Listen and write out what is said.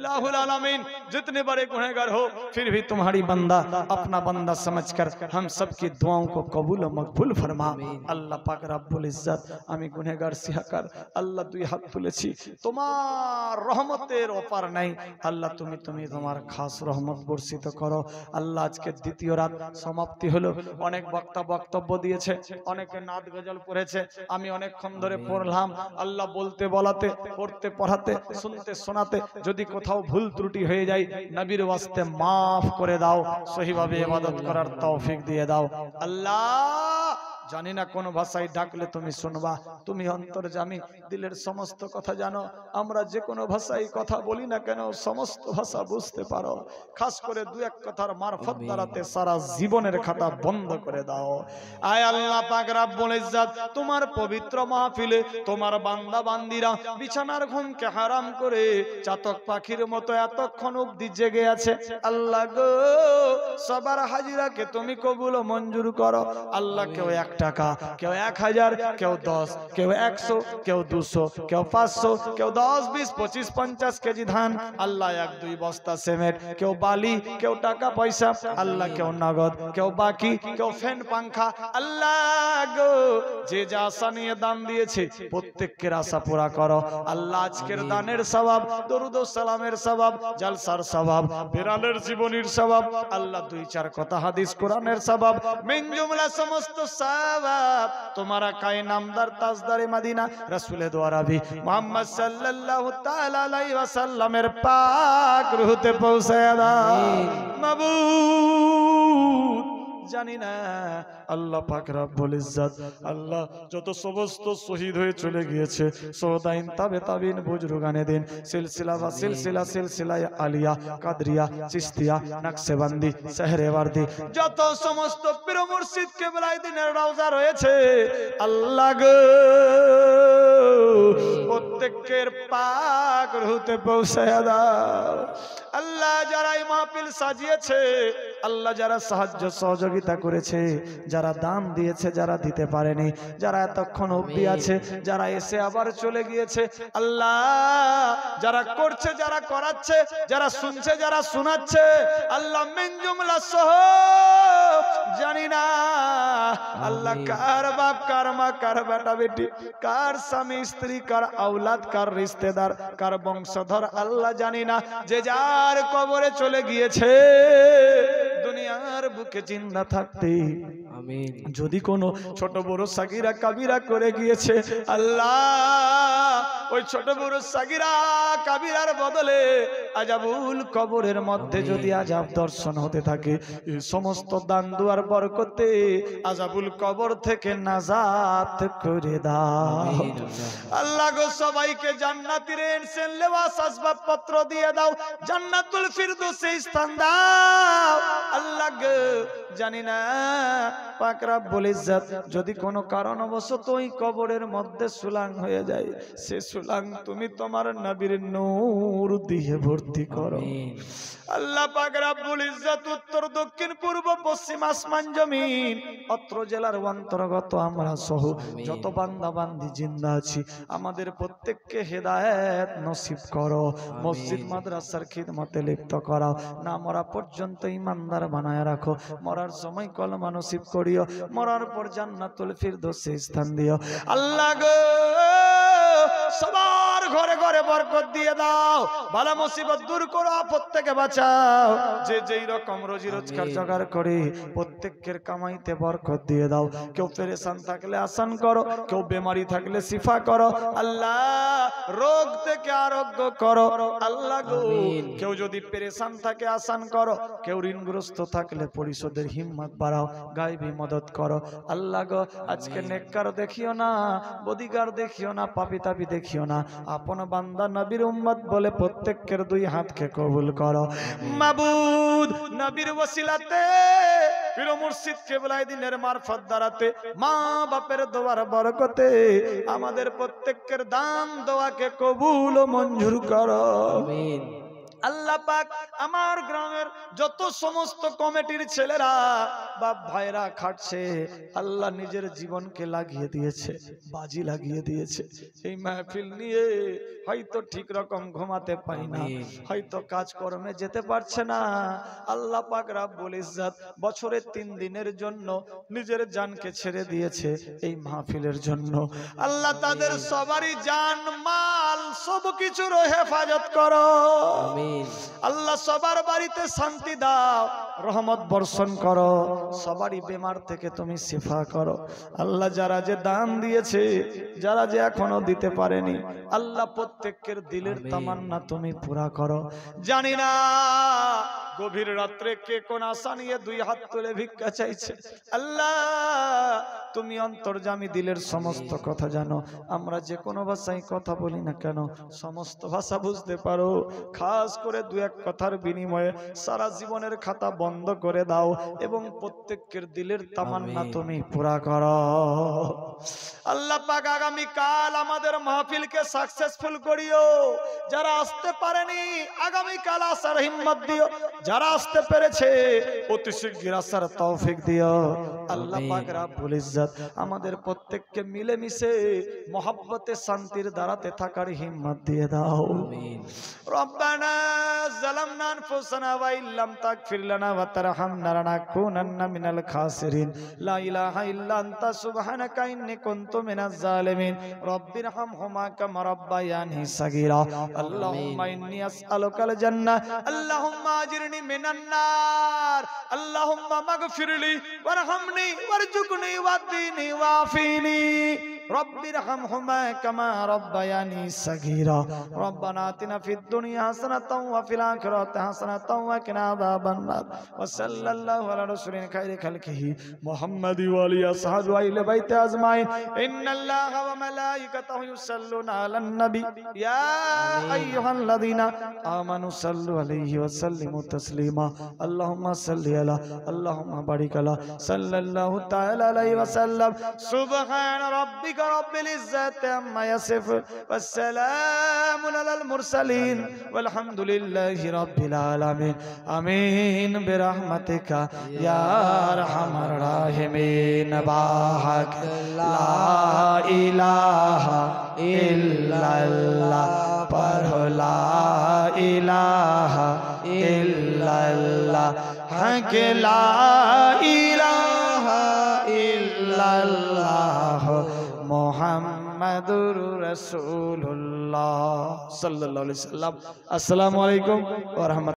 इलाहुल आलमीन जितने बड़े गुनहगार हो फिर भी तुम्हारी बंदा अपना बंदा समझकर हम सबकी दुआओं को कबूल और मकबूल फरमा। अल्लाह पाक रब्बुल इज्जत आमी गुनहगार सिहाकार अल्लाह दुई हाथ तुलेছি তোমার রহমতের অপার নাই আল্লাহ তুমি তোমার খাস রহমত বর্ষিত করো। আল্লাহ আজকে দ্বিতীয় রাত সমাপ্তি হলো। অনেক বক্তা বক্তব্য দিয়েছে, অনেকে নাত গজল পড়েছে, আমি অনেকক্ষণ ধরে পড়লাম। আল্লাহ বলতে বলাতে পড়তে পড়াতে শুনতে শোনাতে যদি কোথাও ভুল ত্রুটি হয়ে যায় নবীর ওয়াস্তে মাফ করে দাও, সহিভাবে ইবাদত করার তৌফিক দিয়ে দাও। আল্লাহ জানি না কোন ভাষায় ডাকলে তুমি শুনবা, তুমি অন্তর্যামী, দিলের সমস্ত কথা জানো। আমরা যে কোনো ভাষায় কথা বলি না কেন সমস্ত ভাষা বুঝতে পারো। খাস করে দু এক কথার মারফত দ্বারাতে সারা জীবনের খাতা বন্ধ করে দাও। আয় আল্লাহ পাক রব্বুল ইজ্জত তোমার পবিত্র মাহফিলে তোমার বান্দা বান্দিরা বিছানার ঘুমকে হারাম করে চাতক পাখির মতো এতক্ষণ অবধি জেগে আছে। আল্লাহ গো সবার হাজিরাকে তুমি কবুল ও মঞ্জুর করো। আল্লাহ কেউ 1 টাকা, কেউ 1000, কেউ 10, কেউ 100, কেউ 200, কেউ 500, কেউ 10, 20, 25, 50 কেজি ধান, আল্লাহ 1-2 বস্তা সিমেন্ট, কেউ বালি, কেউ টাকা পয়সা, আল্লাহ কেউ নগদ, কেউ বাকি, কেউ ফ্যান পাঙ্খা। আল্লাহ গো যে যা আশা নিয়ে দান দিয়েছে প্রত্যেকের আশা পুরা করো। আল্লাহ আজকের দানের সওয়াব, দরুদ ও সালামের সওয়াব, জলসার সওয়াব, বিড়ালের জীবনীর সওয়াব, আল্লাহ 2-4 কথা হাদিস কোরআনের সওয়াব, মিন জুমলা সমস্ত সওয়াব তোমারা কায়ে নামদার তাজদারে মদিনা রাসূলের দোয়ারাবি মুহাম্মদ সাল্লাল্লাহু তাআলা আলাইহি ওয়াসাল্লামের পাক রুহতে পৌঁছায়া দাও মাবুদ। জানি না আল্লাহ পাক রব্বুল ইজ্জত আল্লাহ যত সমস্ত শহীদ হয়ে চলে গিয়েছে সোদাইন তাবে তাবিন বুজরুগানে দিন সিলসিলা আলিয়া কাদরিয়া চিশতিয়া নকশবন্দি সেহরেওয়ার্দী যত সমস্ত পীর মুর্শিদ কেবলাই দিনের রওজা রয়েছে আল্লাহ গো প্রত্যেকের পাক রুহতে পৌঁছায়া দাও। আল্লাহ যারা এই মাহফিল সাজিয়েছে, আল্লাহ যারা সাহায্য সহযোগিতা করেছে, যারা দান দিয়েছে, যারা দিতে পারেনি, যারা এতক্ষণ অবধি আছে, যারা এসে আবার চলে গিয়েছে, আল্লাহ যারা করছে, যারা করাচ্ছে, যারা শুনছে, যারা শোনাচ্ছে, আল্লাহ মিন জুমলা সহ জানি না আল্লাহ কার বাপ, কার মা, কার বেটা বেটি, কার স্বামী স্ত্রী, কার আওলাদ, কার রিশতেদার, কার বংশধর আল্লাহ জানি না, যে যার কবরে চলে গিয়েছে দুনিয়ার বুকে জিন্দা থাকতে আমিন যদি কোনো ছোট বড় সাগীরা কাবিরা করে গিয়েছে আল্লাহ ওই ছোট বড় সাগীরা কাবিরার বদলে আযাবুল কবরের মধ্যে যদি আযাব দর্শন হতে থাকে এই সমস্ত দান দুয়ার বরকতে আযাবুল কবর থেকে নাজাত করে দাও আল্লাহ গো সবাইকে জান্নাতের ইনসান লেবাস আসবাবপত্র দিয়ে দাও জান্নাতুল ফিরদৌসে স্থান দাও আল্লাহ গো জানি না পাক রব্বুল ইজ্জত যদি কোনো কারণবশত ওই কবরের মধ্যে সুলাং হয়ে যায় সে সুলাং তুমি তোমার নবীর নূর দিয়ে ভর্তি করো আল্লাহ পাক রব্বুল ইজ্জত উত্তর দক্ষিণ পূর্ব পশ্চিম আসমান জমিন অত্র জেলার অন্তর্গত আমরা সহ যত বান্দা বান্দি জিন্দা আছি আমাদের প্রত্যেককে হেদায়েত নসিব করো মসজিদ মাদ্রাসার খিদমতে লিপ্ত করাও না মরা পর্যন্ত ঈমানদার বানায় রাখো মরার সময় কলমা নসিব করিও মরার পর জান্নাতুল ফিরদৌসে স্থান দিও আল্লাহ গো সবার ঘরে ঘরে বরকত দিয়ে দাও বালা মুসিবত দূর করো আপদ থেকে বাঁচাও যে যেই রকম রোজি রোজগার জোগাড় করে প্রত্যেকের কামাইতে বরকত দিয়ে দাও কেউ পেরেশান থাকলে আসান করো কেউ বেমারি থাকলে শিফা করো আল্লাহ রোগ থেকে আরোগ্য করো আল্লাহ গো কেউ যদি পেরেশান থাকে আসান করো কেউ ঋণগ্রস্ত থাকলে পরিশোধের হিম্মত বাড়াও গায়বী মদত করো আল্লাহ গো আজকে নেককার দেখিও না বদিগার দেখিও না পাপী তাপী দেখিও না আপন বান্দা নবীর উম্মত বলে প্রত্যেকের দুই হাতকে কবুল করো মাবুদ নবীর ওসিলাতে পীর মুর্শিদ কেবলাই দিনের মারফত দ্বারাতে মা বাপের দোয়ার বরকতে আমাদের প্রত্যেকের দান দোয়াকে কবুল ও মঞ্জুর করো আমিন আল্লাহ পাক আমার গ্রামের যত সমস্ত কমিটির ছেলেরা বাপ ভাইরা খাটছে, আল্লাহ নিজের জীবনকে লাগিয়ে দিয়েছে, বাজি লাগিয়ে দিয়েছে এই মাহফিল নিয়ে। হয়তো ঠিক রকম ঘুমাতে পাই না, হয়তো কাজকর্মে যেতে পারছে না। আল্লাহ পাক রব্বুল ইজ্জত বছরে 3 দিনের জন্য নিজের জানকে ছেড়ে দিয়েছে এই মাহফিলের জন্য। আল্লাহ তাদের সবারই জান মাল সবকিছুর হেফাজত করো। আল্লাহ সবার বাড়িতে শান্তি দাও, রহমত বর্ষণ করো, সবারই বেমার থেকে তুমি শিফা করো। আল্লাহ যারা যে দান দিয়েছে, যারা যে এখনো দিতে পারেনি, আল্লাহ প্রত্যেকের দিলের তামান্না তুমি পুরা করো। জানি না গভীর রাত্রে কে কোন আশা নিয়ে 2 হাত তুলে ভিক্ষা চাইছে। আল্লাহ তুমি অন্তর্যামী, দিলের সমস্ত কথা জানো। আমরা যে কোনো ভাষায় কথা বলি না কেন, সমস্ত ভাষা বুঝতে পারো। খাস করে 2-1 কথার বিনিময়ে সারা জীবনের খাতা বন্ধ করে দাও এবং প্রত্যেকের দিলের তামান্না তুমি পুরা করো। আল্লাহ পাক আগামী কাল আমাদের মাহফিলকে সাকসেসফুল করিও। যারা আসতে পারেনি আগামী কাল আসার হিম্মত দিও, যারা আসতে পেরেছে অতি শীঘ্র আসার তৌফিক দিও। আল্লাহ পাক রব্বুল ইজ্জত আমাদের প্রত্যেককে মিলেমিশে মহব্বতে শান্তির দাঁড়াতে থাকার হিম্মত দিয়ে দাও। আমিন। রব্বানা যালামনা আনফুসানা ওয়া ইল্লাম তাগফির লানা ওয়া তারহামনা লানাকুনান্না মিনাল খাসিরিন। লা ইলাহা ইল্লা আনতা সুবহানাকা ইন্নী কুনতু মিনাজ জালিমিন। রব্বিরহামহুমা কামা রাব্বায়ানি সাগীরা। আল্লাহুম্মা ইন্নী আসআলুকাল জান্নাহ। আল্লাহুম্মা আজিরনি মিনান নার। আল্লাহুম্মা মাগফিরলি ওয়ারহামনি ওয়ারজুকনি ওয়াহদিনি ওয়াফিনি। রব্বিরহামহুমা কামা রাব্বায়ানি সাগীরা। রব্বানা আতিনা ফিদ দুনিয়া হাসানাতাও ওয়া ফিল আখিরাতি হাসানাতাও ওয়া কিনা আযাবান নার। ওয়া সাল্লাল্লাহু আলা রাসূলিল খায়রি খালকিহি মুহাম্মাদি ওয়া আলিহি আসহাবি ওয়া আহলি বাইতি আজমাইন। ইন্নাল্লাহা ওয়া মালাইকাতাহু ইউসাল্লুনা আলান নবী ইয়া আইয়ুহাল্লাযীনা আমানু সাল্লু আলাইহি ওয়া সাল্লিমু তাসলিমা। আল্লাহুম্মা সাল্লি আলা আল্লাহুম্মা বারিক আলা সাল্লাল্লাহু তাআলা আলাইহি ওয়া সাল্লাম। সুবহান রাব্বিকা রাব্বিল ইজ্জাতি আম্মা ইয়াসিফুন ওয়া সালামুন আলাল মুরসালিন ওয়ালহামদুলিল্লাহি রাব্বিল আলামিন। আমিন বিরহমাতিকা ইয়া আরহামার রাহিমিন। বাহাক লা ইলাহা ইল্লাল্লাহ, পড়ো লা ইলাহা ইল্লাল্লাহ, হক লা ইলাহা ইল্লাল্লাহ, মুহাম্মাদুর রাসূলুল্লাহ সাল্লাল্লাহু আলাইহি ওয়াসাল্লাম। আসসালামু আলাইকুম ওয়া রাহমাতুল্লাহ।